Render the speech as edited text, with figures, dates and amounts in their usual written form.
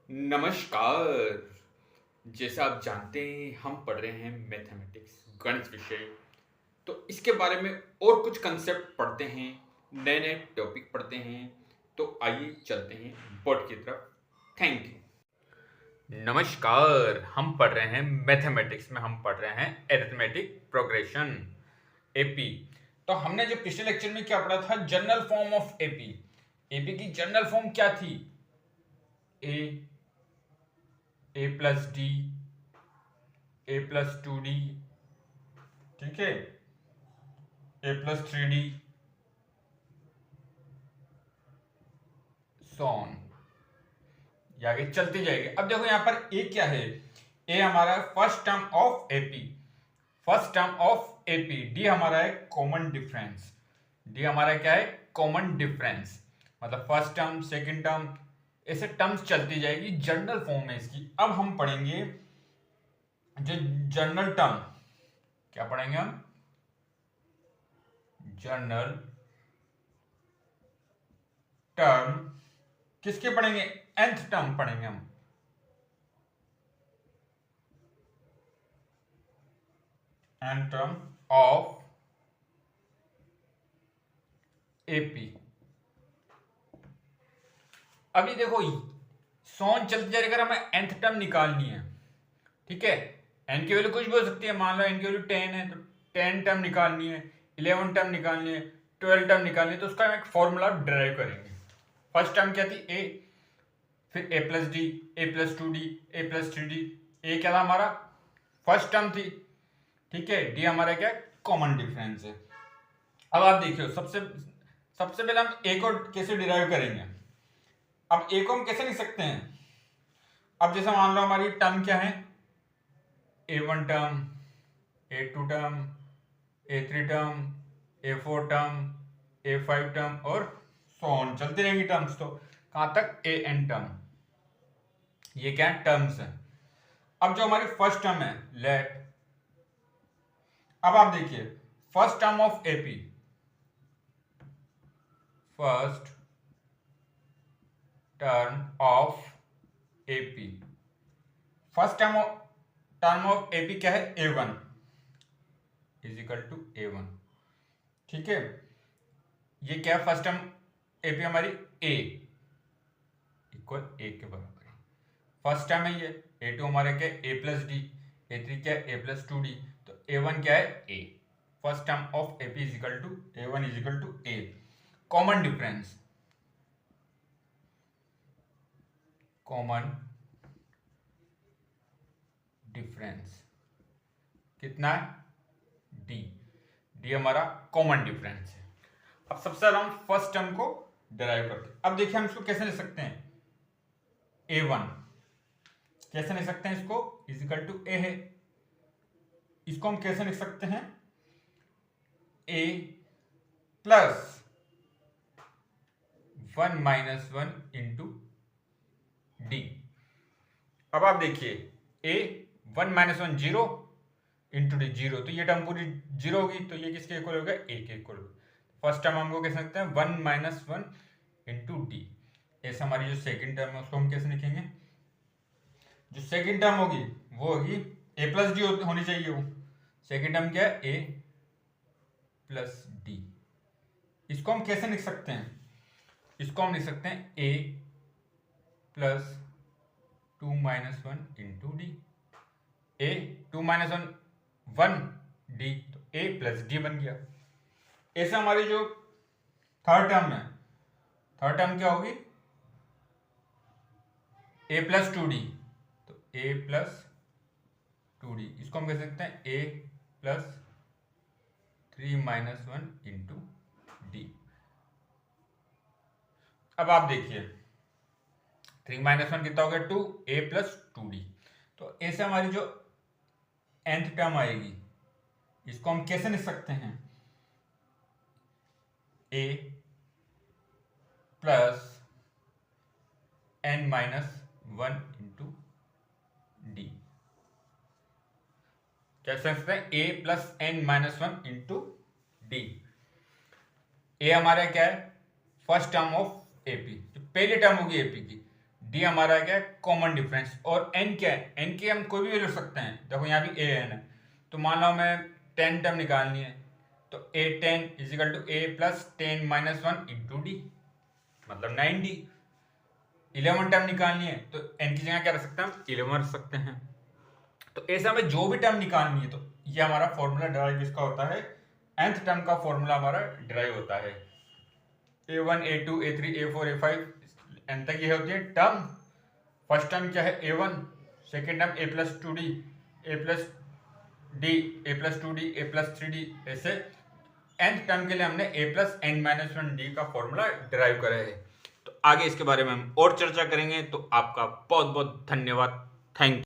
नमस्कार। जैसा आप जानते हैं हम पढ़ रहे हैं मैथमेटिक्स गणित विषय। तो इसके बारे में और कुछ कंसेप्ट पढ़ते हैं, नए-नए टॉपिक पढ़ते हैं। तो आइए चलते हैं बोर्ड की तरफ। Thank you. नमस्कार, हम पढ़ रहे हैं मैथमेटिक्स में हम पढ़ रहे हैं अरिथमेटिक प्रोग्रेशन एपी। तो हमने जो पिछले लेक्चर में क्या पढ़ा था, general form of AP. AP की जनरल फॉर्म क्या थी? ए plus d, a plus two D, ठीक है, ए प्लस थ्री डी, सोन, ये आगे चलती जाएगी। अब देखो यहां पर ए क्या है? ए हमारा first term of AP, first term of AP. D हमारा है कॉमन डिफरेंस, डी हमारा क्या है? Common difference. मतलब फर्स्ट टर्म, सेकंड टर्म, ऐसे टर्म्स चलती जाएगी, जनरल फॉर्म में इसकी। अब हम पढ़ेंगे जो जनरल टर्म, क्या पढ़ेंगे हम? जनरल टर्म किसके पढ़ेंगे? nth टर्म पढ़ेंगे हम। nth term of AP. अभी देखो सोन चलते जा रही, अगर हमें nth टर्म निकालनी है, ठीक है, n की वैल्यू कुछ भी हो सकती है। मान लो n की वैल्यू 10 है तो 10 टर्म निकालनी है, 11 टर्म निकालनी है, 12 टर्म निकालनी है। तो उसका हम एक फॉर्मूला डिराइव करेंगे। फर्स्ट टर्म क्या थी? a, फिर a plus d, a plus two d, a plus three d. A क्या था हमारा? फर्स्ट टर्म थी, ठीक है। डी हमारा क्या? कॉमन डिफरेंस है। अब आप देखिए, सबसे सबसे पहले हम ए को कैसे डिराइव करेंगे। अब ए को हम कैसे लिख सकते हैं? अब जैसे मान लो हमारी टर्म क्या है? A one term, a two term, a three term, a four term, a five term और सो ऑन, चलती रहेंगी टर्म्स। तो कहां तक? A n term. ये क्या है? टर्म्स है। अब जो हमारी फर्स्ट टर्म है, लेट, अब आप देखिए first term of AP, first term of AP, first term of AP क्या है? A one is equal to a one, ठीक है। ये क्या है? फर्स्ट टर्म एपी हमारी ए इक्वल ए के बराबर है, फर्स्ट टर्म है ये। ए टू हमारे क्या? A plus d, a three क्या? A plus two d. तो ए वन क्या है? A. First term of AP is equal to a one is equal to a. Common difference, common difference कितना है? डी। डी हमारा common difference है। अब सबसे पहले हम फर्स्ट टर्म को डिराइव करते हैं। अब देखिए हम इसको कैसे लिख सकते हैं? ए वन कैसे लिख सकते हैं? इसको इज इक्वल टू ए है। इसको हम कैसे लिख सकते हैं? A plus one minus one into d. अब आप देखिए a one minus one zero into d zero, तो ये टर्म पूरी जीरो होगी, तो ये किसके इक्वल होगा? ए के इक्वल होगा। फर्स्ट टर्म हमको कैसे लिखते हैं? One minus one into D. ऐसे हमारी जो सेकंड टर्म है उसको हम कैसे लिखेंगे? जो सेकंड टर्म होगी वो होगी ए प्लस डी होनी चाहिए। वो सेकंड टर्म क्या है? ए प्लस डी। इसको हम कैसे लिख सकते हैं? इसको हम लिख सकते हैं a plus two minus one into d. A two minus one, one d, तो ए प्लस डी बन गया। ऐसे हमारी जो थर्ड टर्म है, थर्ड टर्म क्या होगी? ए प्लस टू डी, तो ए प्लस टू डी। इसको हम कह सकते हैं a plus three minus one into d. अब आप देखिए थ्री माइनस वन कितना हो गया? Two, a plus two d. तो ऐसे हमारी जो nth टर्म आएगी इसको हम कैसे लिख सकते हैं? A plus n minus one into d. कैसे लिख सकते हैं? A plus n minus one into d. A हमारा क्या है? फर्स्ट टर्म ऑफ एपी, जो पहली टर्म होगी एपी की। डी हमारा क्या है, कॉमन डिफरेंस। और एन क्या है, एन की हम कोई भी वैल्यू रख सकते हैं। देखो यहाँ भी ए एन है, तो मान लो मैं 10 टर्म निकालनी है, तो a 10 is equal to a plus 10 minus 1 into d, मतलब 9D। 11 टर्म निकालनी है, तो एन की जगह क्या रख सकते हैं हम, 11 रख सकते हैं। तो ऐसे हमें जो भी टर्म निकालनी है, तो ये हमारा फॉर्मूला डिराइव किसका होता है, nth टर्म का फॉर्मूला हमारा डिराइव होता है। a1 a2 a3 a4 a5 n तक ये होती है टर्म। फर्स्ट टर्म क्या है a1, second term a plus 2d a plus d a plus 2d a plus 3d। ऐसे nth टर्म के लिए हमने a plus n minus 1d का फॉर्मूला डिराइव करा है। तो आगे इसके बारे में हम और चर्चा करेंगे। तो आपका बहुत बहुत धन्यवाद। Thank you.